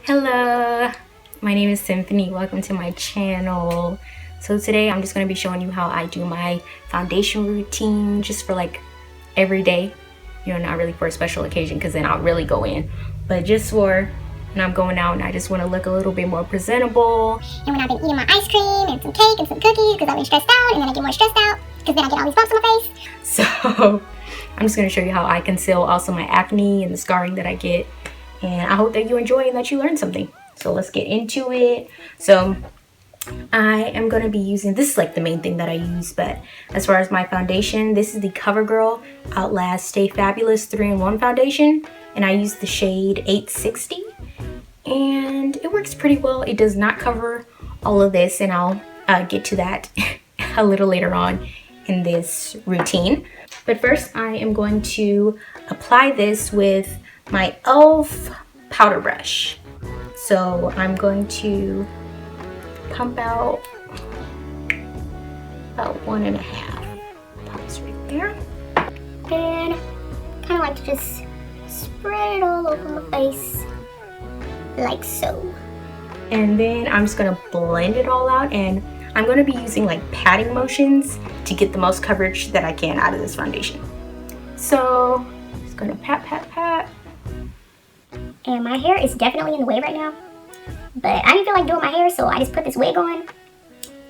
Hello, my name is Symphony. Welcome to my channel. So today I'm just going to be showing you how I do my foundation routine just for like every day. You know, not really for a special occasion because then I'll really go in, but just for when I'm going out and I just want to look a little bit more presentable. And when I've been eating my ice cream and some cake and some cookies because I've been stressed out, and then I get more stressed out because then I get all these bumps on my face. So I'm just going to show you how I conceal also my acne and the scarring that I get. And I hope that you enjoy and that you learn something. So let's get into it. So I am going to be using, this is like the main thing that I use, but as far as my foundation, this is the CoverGirl Outlast Stay Fabulous 3-in-1 foundation. And I use the shade 860. And it works pretty well. It does not cover all of this, and I'll get to that a little later on in this routine. But first I am going to apply this with my e.l.f. powder brush. So I'm going to pump out about 1.5 pumps right there. And kind of like to just spread it all over my face like so. And then I'm just gonna blend it all out, and I'm gonna be using like patting motions to get the most coverage that I can out of this foundation. So just gonna pat, pat, pat. And my hair is definitely in the way right now, but I didn't feel like doing my hair, so I just put this wig on,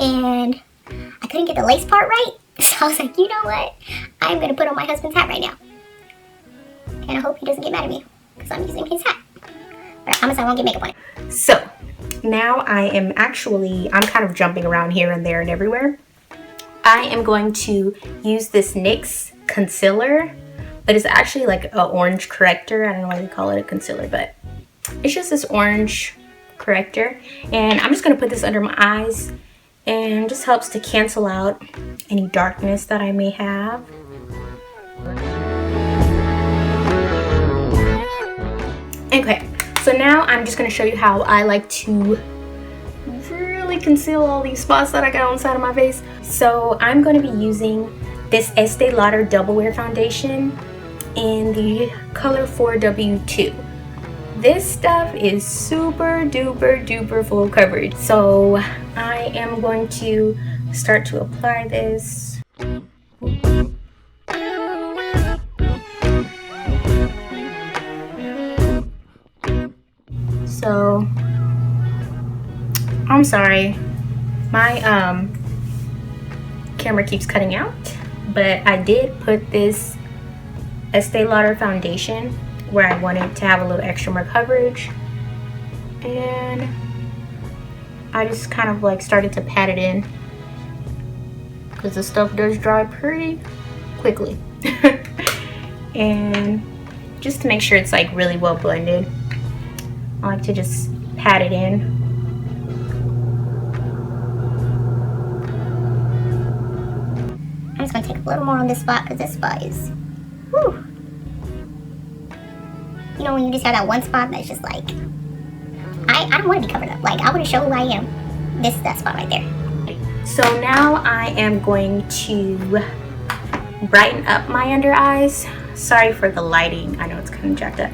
and I couldn't get the lace part right, so I was like, you know what, I'm gonna put on my husband's hat right now, and I hope he doesn't get mad at me because I'm using his hat, but I promise I won't get makeup on it. So now I'm kind of jumping around here and there and everywhere. I am going to use this NYX concealer, but it's actually like an orange corrector. I don't know why they call it a concealer, but it's just this orange corrector. And I'm just gonna put this under my eyes, and just helps to cancel out any darkness that I may have. Okay, so now I'm just gonna show you how I like to really conceal all these spots that I got on the side of my face. So I'm gonna be using this Estee Lauder Double Wear Foundation in the color 4W2. This stuff is super duper duper full coverage. So I am going to start to apply this. So I'm sorry, my camera keeps cutting out, but I did put this Estee Lauder foundation where I wanted to have a little extra more coverage, and I just kind of like started to pat it in because the stuff does dry pretty quickly. And just to make sure it's like really well blended, I like to just pat it in. I'm just gonna take a little more on this spot because this spot is, whew. You know when you just have that one spot that's just like, I don't want to be covered up. Like, I want to show who I am. This is that spot right there. So now I am going to brighten up my under eyes. Sorry for the lighting, I know it's kind of jacked up.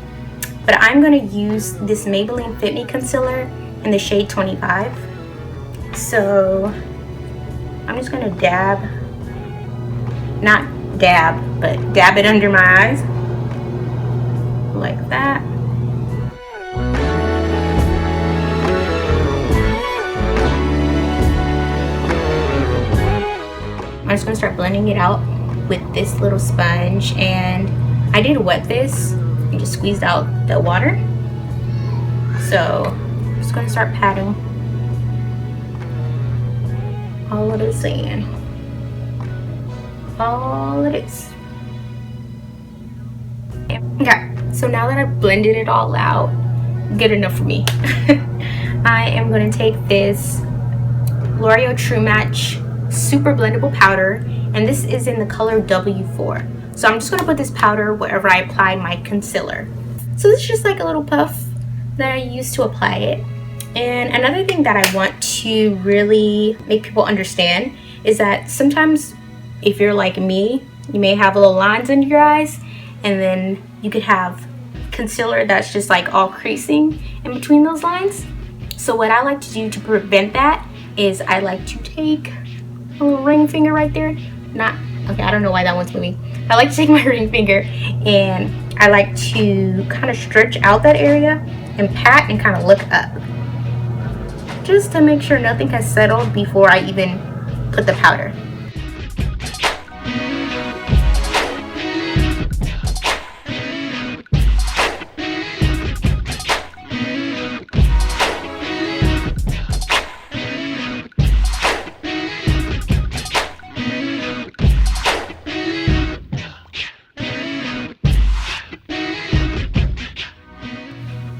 But I'm going to use this Maybelline Fit Me Concealer in the shade 25. So I'm just going to dab it under my eyes. Like that. I'm just going to start blending it out with this little sponge, and I did wet this and just squeezed out the water. So I'm just going to start patting all of this in. All of this. Okay, so now that I've blended it all out, good enough for me, I am going to take this L'Oreal True Match Super Blendable Powder, and this is in the color W4. So I'm just going to put this powder wherever I apply my concealer. So this is just like a little puff that I use to apply it. And another thing that I want to really make people understand is that sometimes if you're like me, you may have little lines under your eyes, and then you could have concealer that's just like all creasing in between those lines. So what I like to do to prevent that is I like to take a little ring finger right there. Okay, I don't know why that one's moving. I like to take my ring finger and I like to kind of stretch out that area and pat and kind of look up, just to make sure nothing has settled before I even put the powder.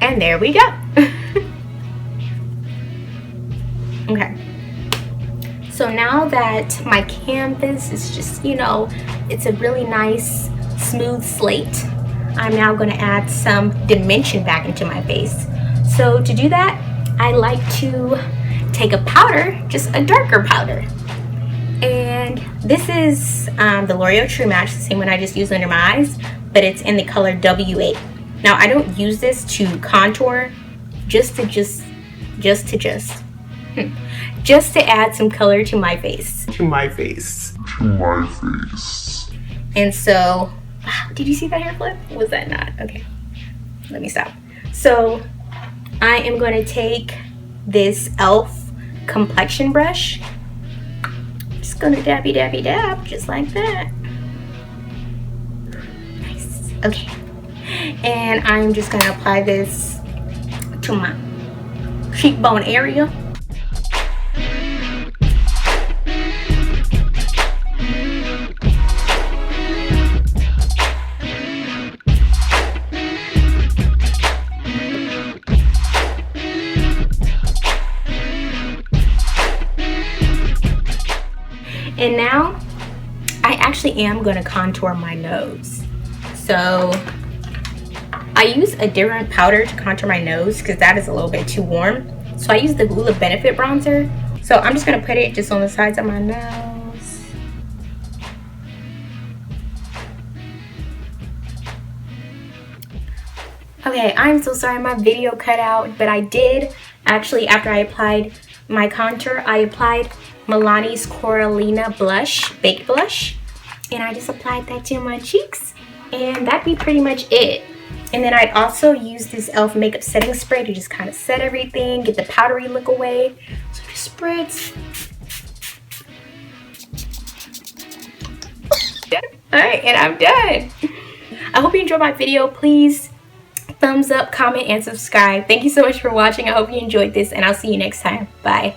And there we go. Okay. So now that my canvas is just, you know, it's a really nice smooth slate, I'm now going to add some dimension back into my face. So to do that, I like to take a powder, just a darker powder. And this is the L'Oreal True Match, the same one I just used under my eyes, but it's in the color W8. Now I don't use this to contour, just to add some color to my face. And so, wow, did you see that hair flip? Was that not? Okay, let me stop. So I am going to take this e.l.f. complexion brush. Just gonna dabby dabby dab, just like that. Nice. Okay. And I'm just gonna apply this to my cheekbone area. And now I actually am gonna contour my nose. So I use a different powder to contour my nose because that is a little bit too warm. So I use the Hoola Benefit bronzer. So I'm just gonna put it just on the sides of my nose. Okay, I'm so sorry my video cut out, but I did actually, after I applied my contour, I applied Milani's Coralina blush, baked blush, and I just applied that to my cheeks, and that'd be pretty much it. And then I'd also use this e.l.f. makeup setting spray to just kind of set everything, get the powdery look away. So just spritz. Alright, and I'm done. I hope you enjoyed my video. Please thumbs up, comment, and subscribe. Thank you so much for watching. I hope you enjoyed this, and I'll see you next time. Bye.